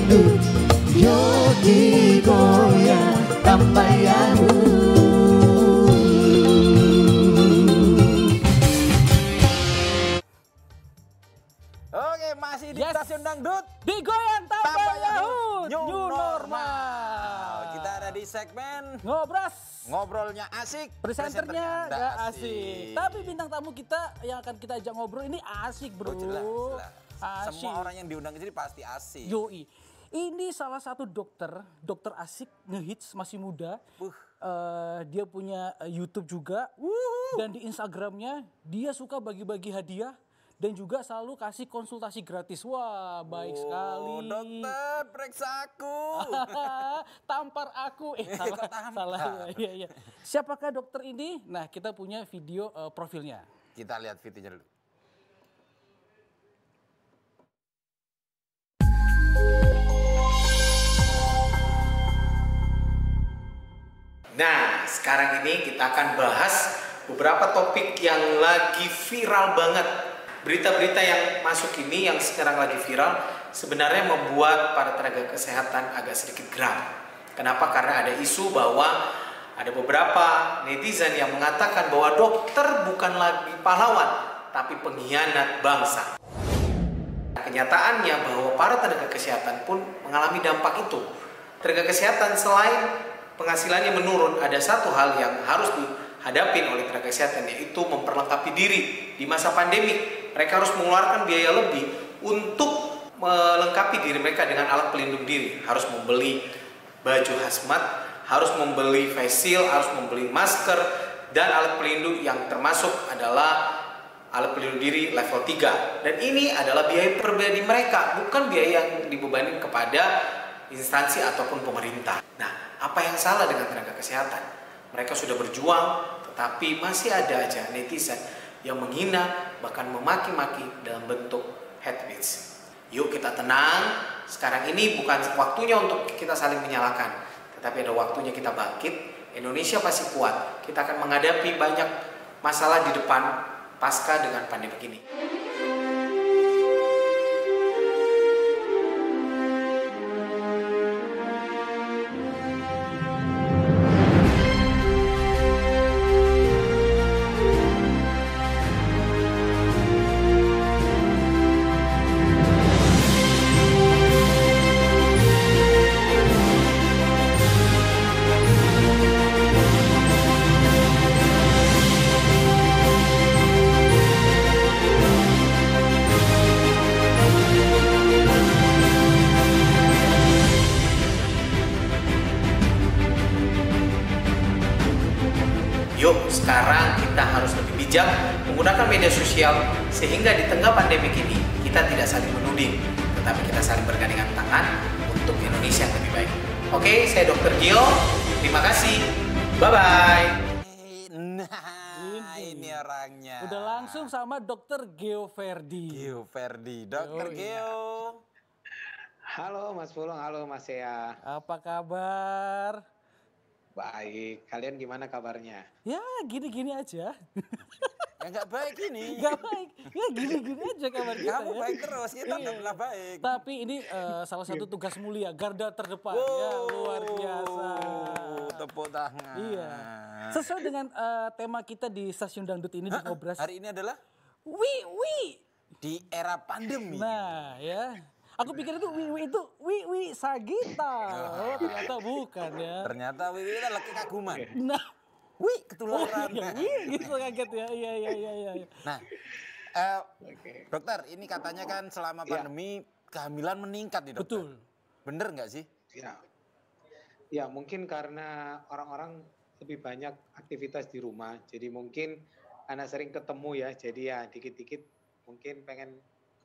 dangdut, yogi goyang tambah yahoo. Oke, masih di Stasiun Dangdut. Digoyang tambah yahoo. New normal. Kita ada di segmen Ngobras. Ngobrolnya asik. Presenternya gak asik. Tapi bintang tamu kita yang akan kita ajak ngobrol ini asik, bro. Oh, jelas. Asik. Semua orang yang diundang ke sini pasti asik. Yoi. Ini salah satu dokter asik, ngehits, masih muda. Dia punya YouTube juga. Dan di Instagramnya dia suka bagi-bagi hadiah. Dan juga selalu kasih konsultasi gratis. Wah, baik sekali. Dokter, periksa aku. Tampar aku. Salah. Iya. Siapakah dokter ini? Nah, kita punya video profilnya. Kita lihat videonya dulu. Nah, sekarang ini kita akan bahas beberapa topik yang lagi viral banget. Berita-berita yang masuk ini yang sekarang lagi viral sebenarnya membuat para tenaga kesehatan agak sedikit geram. Kenapa? Karena ada isu bahwa ada beberapa netizen yang mengatakan bahwa dokter bukan lagi pahlawan, tapi pengkhianat bangsa. Kenyataannya bahwa para tenaga kesehatan pun mengalami dampak itu. Tenaga kesehatan selain penghasilannya menurun, ada satu hal yang harus dihadapi oleh tenaga kesehatan, yaitu memperlengkapi diri di masa pandemi. Mereka harus mengeluarkan biaya lebih untuk melengkapi diri mereka dengan alat pelindung diri. Harus membeli baju hazmat, harus membeli face shield, harus membeli masker, dan alat pelindung yang termasuk adalah alat pelindung diri level 3. Dan ini adalah biaya pribadi mereka, bukan biaya yang dibebani kepada instansi ataupun pemerintah. Nah, apa yang salah dengan tenaga kesehatan? Mereka sudah berjuang, tetapi masih ada aja netizen yang menghina, bahkan memaki-maki dalam bentuk hate speech. Yuk kita tenang, sekarang ini bukan waktunya untuk kita saling menyalahkan, tetapi ada waktunya kita bangkit. Indonesia pasti kuat, kita akan menghadapi banyak masalah di depan pasca dengan pandemi ini. Yuk, sekarang kita harus lebih bijak menggunakan media sosial sehingga di tengah pandemi ini kita tidak saling menuding, tetapi kita saling bergandengan tangan untuk Indonesia yang lebih baik. Oke, saya Dr. Gio. Terima kasih. Bye-bye. Nah, ini orangnya. Udah langsung sama Dr. Gio Ferdi. Dr. Gio. Halo Mas Pulung, halo Mas Sea. Apa kabar? Baik, kalian gimana kabarnya? Ya, gini-gini aja. Ya nggak baik ini. Gak baik. Ya gini-gini aja kabar kita. Kamu ya. baik terus, kita nggak pernah baik. Tapi ini salah satu tugas mulia, garda terdepan. Ya, luar biasa. Tepuk tangan. Iya. Sesuai dengan tema kita di Stasiun Dangdut ini di Ngobras. Hari ini adalah Wi. di era pandemi. Nah, ya. Aku pikir itu Wiwi Sagita. Oh, ternyata bukan ya. Ternyata Wiwi itu laki kaguman. Nah, Wih, ketularan. gitu kaget ya. Iya. Nah, dokter, ini katanya kan selama pandemi kehamilan meningkat nih dokter. Betul. Bener nggak sih? Ya mungkin karena orang-orang lebih banyak aktivitas di rumah, jadi mungkin anak sering ketemu ya, jadi ya dikit-dikit mungkin pengen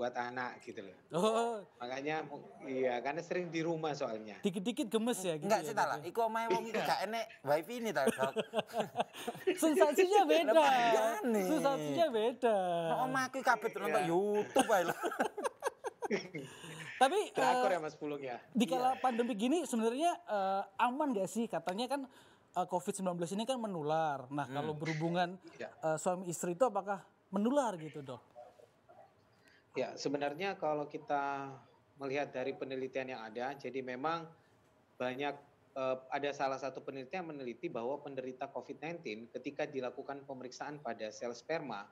buat anak gitu loh. Oh. Makanya iya karena sering di rumah soalnya. Dikit-dikit gemes ya gitu. Enggak ya, sih lah, iku omahe wong iki gak enek wifi ini ta, Dok. Sensasinya beda. Makanya. Sensasinya beda. Omahku kabeh nonton YouTube ae lho. Tapi Drakor ya Mas Pulung ya. di kala pandemi gini sebenarnya aman gak sih? Katanya kan COVID-19 ini kan menular. Nah, kalau berhubungan suami istri itu apakah menular gitu, Dok? Ya, sebenarnya kalau kita melihat dari penelitian yang ada, jadi memang banyak ada salah satu penelitian meneliti bahwa penderita COVID-19 ketika dilakukan pemeriksaan pada sel sperma,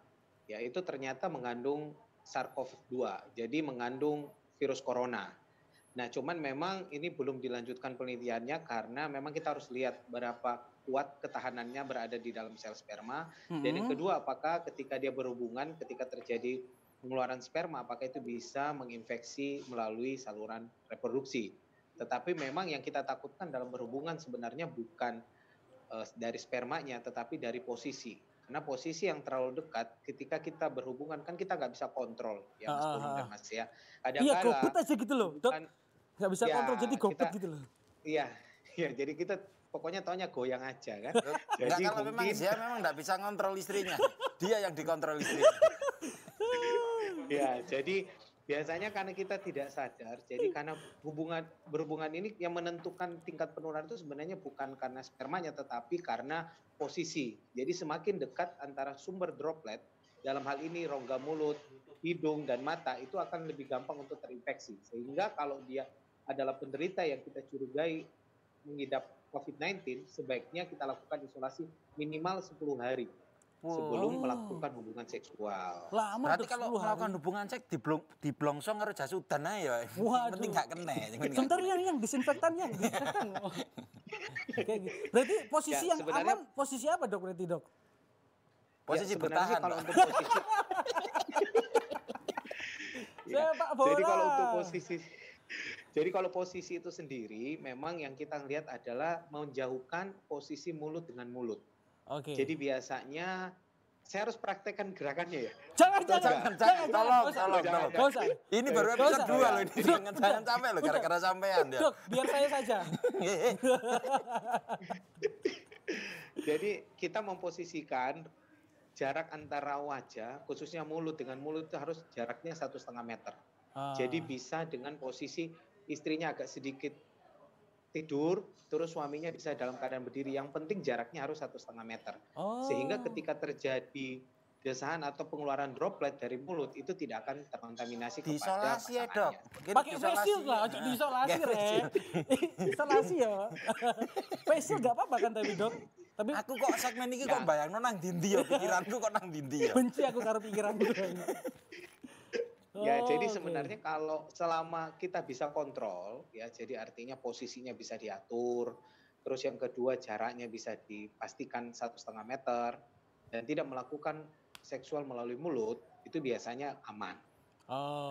ya itu ternyata mengandung SARS-CoV-2, jadi mengandung virus corona. Nah, cuman memang ini belum dilanjutkan penelitiannya karena memang kita harus lihat berapa kuat ketahanannya berada di dalam sel sperma. Dan yang kedua, apakah ketika dia berhubungan, ketika terjadi pengeluaran sperma, apakah itu bisa menginfeksi melalui saluran reproduksi. Tetapi memang yang kita takutkan dalam berhubungan sebenarnya bukan dari spermanya, tetapi dari posisi. Karena posisi yang terlalu dekat, ketika kita berhubungan kan kita nggak bisa kontrol, ya Mas Boni dan Mas ya. Iya, gobet aja gitu loh, Dok. Nggak bisa kontrol, jadi gobet gitu loh. Iya, jadi kita pokoknya taunya goyang aja kan. Jadi kalau memang dia memang nggak bisa ngontrol istrinya, dia yang dikontrol istrinya. Ya, jadi biasanya karena kita tidak sadar, jadi karena berhubungan ini yang menentukan tingkat penularan itu sebenarnya bukan karena spermanya, tetapi karena posisi. Jadi semakin dekat antara sumber droplet, dalam hal ini rongga mulut, hidung, dan mata, itu akan lebih gampang untuk terinfeksi. Sehingga kalau dia adalah penderita yang kita curigai mengidap COVID-19, sebaiknya kita lakukan isolasi minimal 10 hari. Sebelum melakukan hubungan seksual. Lama. Berarti kalau melakukan hubungan seks di blongsong karo jasudan ae ya. Penting gak kena. Sebentar yang disinfektannya. Kayak gitu. Berarti posisi yang aman, posisi apa Dok berarti Dok? Posisi ya, bertahan. Kalau untuk posisi Jadi kalau posisi itu sendiri memang yang kita lihat adalah menjauhkan posisi mulut dengan mulut. Oke. Jadi biasanya saya harus praktekkan gerakannya ya. Jangan. Tolong. Ini baru episode 2 loh ini. Jangan sampai loh gara-gara sampean ya. Dok, biar saya saja. Jadi kita memposisikan jarak antara wajah, khususnya mulut dengan mulut itu harus jaraknya 1,5 meter. Jadi bisa dengan posisi istrinya agak sedikit tidur, terus suaminya bisa dalam keadaan berdiri. Yang penting jaraknya harus 1,5 meter. Sehingga ketika terjadi desahan atau pengeluaran droplet dari mulut itu tidak akan terkontaminasi kepada pasangannya. Ya, Dok. Pakai face shield lah, diisolasi Isolasi ya. Face shield gak apa-apa kan tapi Dok. Tapi aku kok segmen ini kok bayangno nang ndi ya, pikiranku kok nang ndi ya. Benci aku karo pikiranku. Ya, jadi sebenarnya kalau selama kita bisa kontrol, ya jadi artinya posisinya bisa diatur, terus yang kedua jaraknya bisa dipastikan 1,5 meter, dan tidak melakukan seksual melalui mulut, itu biasanya aman.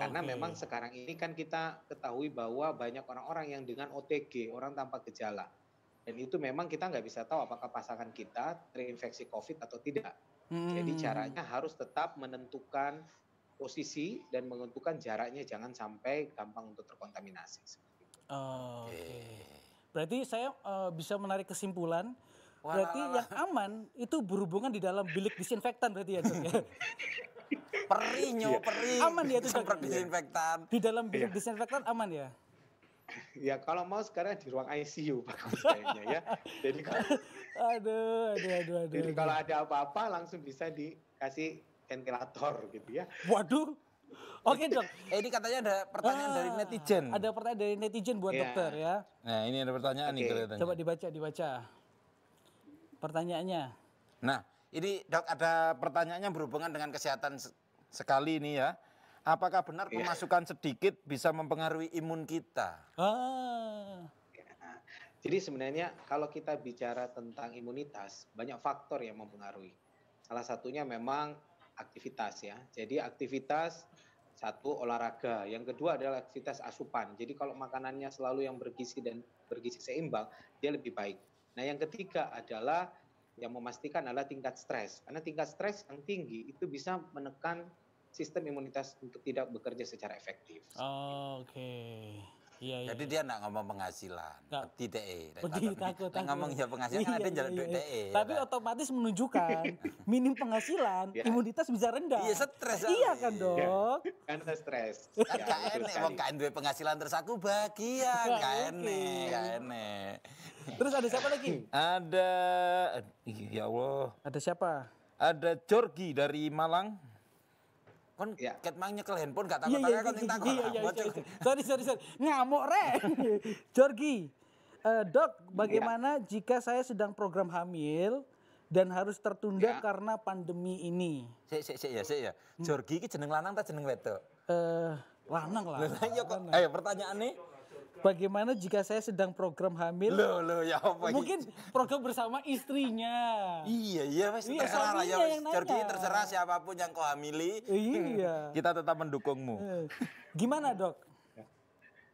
Karena memang sekarang ini kan kita ketahui bahwa banyak orang-orang yang dengan OTG, orang tanpa gejala. Dan itu memang kita nggak bisa tahu apakah pasangan kita terinfeksi COVID atau tidak. Jadi caranya harus tetap menentukan posisi dan menentukan jaraknya, jangan sampai gampang untuk terkontaminasi. Berarti saya bisa menarik kesimpulan, berarti yang aman itu berhubungan di dalam bilik disinfektan berarti ya Dok ya? Peri. Aman ya itu Dok? Disinfektan. Di dalam bilik disinfektan aman ya? Ya kalau mau sekarang di ruang ICU bagus kayaknya ya. Jadi jadi kalau ada apa-apa langsung bisa dikasih ventilator gitu ya. Waduh. Oke Dok. Ini katanya ada pertanyaan dari netizen. Ada pertanyaan dari netizen buat dokter ya. Nah ini ada pertanyaan nih kelihatannya. Coba dibaca. Pertanyaannya. Nah ini Dok ada pertanyaannya berhubungan dengan kesehatan sekali ini ya. Apakah benar pemasukan sedikit bisa mempengaruhi imun kita? Jadi sebenarnya kalau kita bicara tentang imunitas, banyak faktor yang mempengaruhi. Salah satunya memang aktivitas ya. Jadi aktivitas satu olahraga, yang kedua adalah aktivitas asupan. Jadi kalau makanannya selalu yang bergizi dan bergizi seimbang, dia lebih baik. Nah yang ketiga adalah yang memastikan adalah tingkat stres. Karena tingkat stres yang tinggi itu bisa menekan sistem imunitas untuk tidak bekerja secara efektif. Iya. Jadi dia enggak ngomong penghasilan. Tidak. Takut. Ngomong ya penghasilan kan ada jalan duit DE. Tapi otomatis menunjukkan minim penghasilan, imunitas bisa rendah. Iya, stres. Iya kan, Dok? Karena stres. Gak enek wong gak duwe penghasilan terus aku bahagia. Gak enek. Terus ada siapa lagi? Ada ya Allah. Ada siapa? Ada Jorgi dari Malang. Kon Ya. ket mang nyekel handphone gak Iya, takut-takut kon sing takut. Sorry. Ngamuk, Rek. Jorgi. Dok, bagaimana jika saya sedang program hamil dan harus tertunda Ya. karena pandemi ini? Sik ya. Jorgi iki jeneng lanang ta jeneng wedok? Lanang lah. Lah iya kok. Ayo pertanyaane. Bagaimana jika saya sedang program hamil? Loh ya apa iki? Mungkin program bersama istrinya. Iya wes Iya, terserah lah ya suaminya wes. yang nanya. Jorgi terserah siapapun yang kau hamili. Iya. Kita tetap mendukungmu. Gimana, Dok?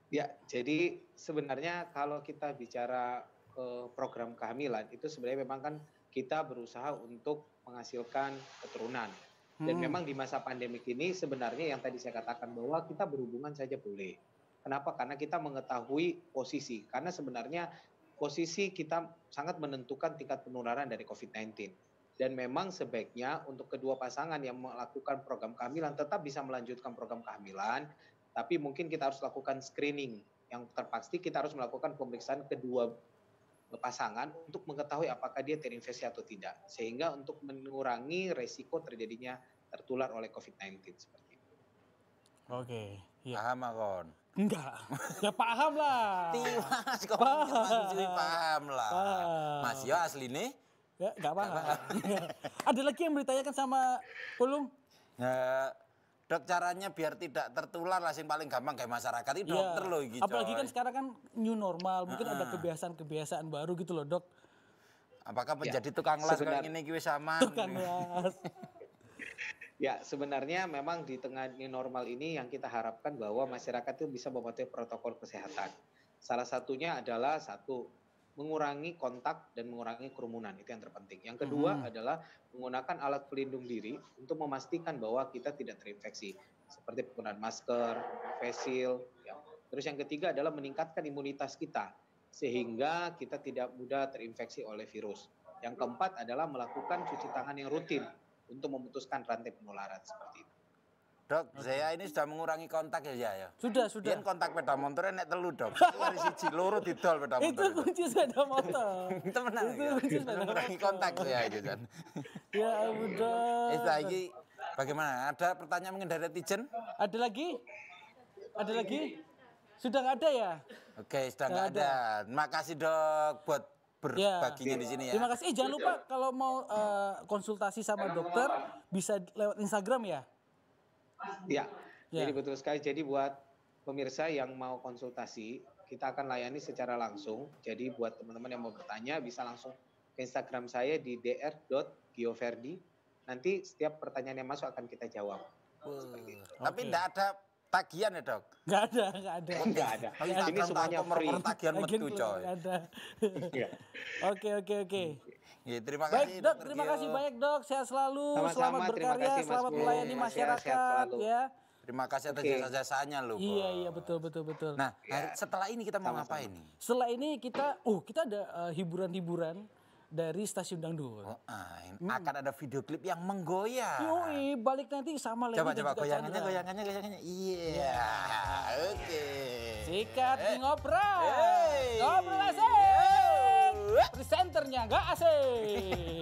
Ya, jadi sebenarnya kalau kita bicara program kehamilan itu sebenarnya memang kan kita berusaha untuk menghasilkan keturunan. Dan memang di masa pandemik ini sebenarnya yang tadi saya katakan bahwa kita berhubungan saja boleh. Kenapa? Karena kita mengetahui posisi. Karena sebenarnya posisi kita sangat menentukan tingkat penularan dari COVID-19. Dan memang sebaiknya untuk kedua pasangan yang melakukan program kehamilan tetap bisa melanjutkan program kehamilan. Tapi mungkin kita harus lakukan screening. Yang terpasti kita harus melakukan pemeriksaan kedua pasangan untuk mengetahui apakah dia terinfeksi atau tidak. Sehingga untuk mengurangi resiko terjadinya tertular oleh COVID-19 seperti itu. Oke. Iya. Paham akon. Enggak. Ya paham lah. Tiwas kok Paham. paham lah. Paham. Mas yo asline Ya, enggak paham. Ada lagi yang ditanyakan sama Pulung? Dok caranya biar tidak tertular lah sing paling gampang kayak masyarakat itu Iya. dokter loh iki. Apalagi kan coy. sekarang kan new normal, mungkin ada kebiasaan-kebiasaan baru gitu loh, Dok. Apakah Ya, menjadi tukang las sebenarnya- kayak ngene iki wis aman? Tukang las. Ya, sebenarnya memang di tengah new normal ini yang kita harapkan bahwa masyarakat itu bisa mematuhi protokol kesehatan. Salah satunya adalah satu, mengurangi kontak dan mengurangi kerumunan, itu yang terpenting. Yang kedua adalah menggunakan alat pelindung diri untuk memastikan bahwa kita tidak terinfeksi, seperti penggunaan masker, face shield. Ya. Terus yang ketiga adalah meningkatkan imunitas kita, sehingga kita tidak mudah terinfeksi oleh virus. Yang keempat adalah melakukan cuci tangan yang rutin untuk memutuskan rantai penularan seperti itu. Dok, saya ini sudah mengurangi kontak ya. Sudah. Biyen kontak sepeda motornya nek telu, Dok. Hari siji loro didol sepeda Itu motor. kunci sepeda motor. Temenan. Itu ya? kunci sepeda Mengurangi motor. kontak ya itu kan. Ya ampun, Dok. Lagi bagaimana? Ada pertanyaan mungkin dari netizen? Ada lagi? Ada lagi? Sudah nggak ada ya? Oke, sudah nggak ada. Terima kasih Dok buat berbaginya di sini ya. Terima kasih. Jangan lupa kalau mau konsultasi sama dokter bisa lewat Instagram ya. Ya, Ya. jadi betul sekali. Jadi buat pemirsa yang mau konsultasi, kita akan layani secara langsung. Jadi buat teman-teman yang mau bertanya bisa langsung ke Instagram saya di dr.gioverdi. Nanti setiap pertanyaan yang masuk akan kita jawab. Seperti itu. Tapi enggak ada tagihan ya, Dok? Nggak ada. Enggak ada. Ini semuanya free. Tagihan metu, coy. Nggak ada. Iya. Oke. Ya, terima Baik, kasih Dok. Dr. Terima Gio. kasih banyak, Dok. Sehat selalu. Sama-sama, Selamat terima berkarya, kasih, Mas selamat Bung. melayani Sehat masyarakat selalu. ya. Terima kasih atas Oke. jasa-jasanya loh. Iya, betul. Nah, setelah ini kita mau ngapain nih? Setelah ini kita ada hiburan-hiburan dari Stasiun Dangdut. Akan ada video klip yang menggoyang. Yoi, balik nanti sama Lenny Coba dan juga goyangannya. Chandra. Iya. Oke. Sikat di ngobrol. Hey. Ngobrol asik. Yo. Presenternya nggak asik.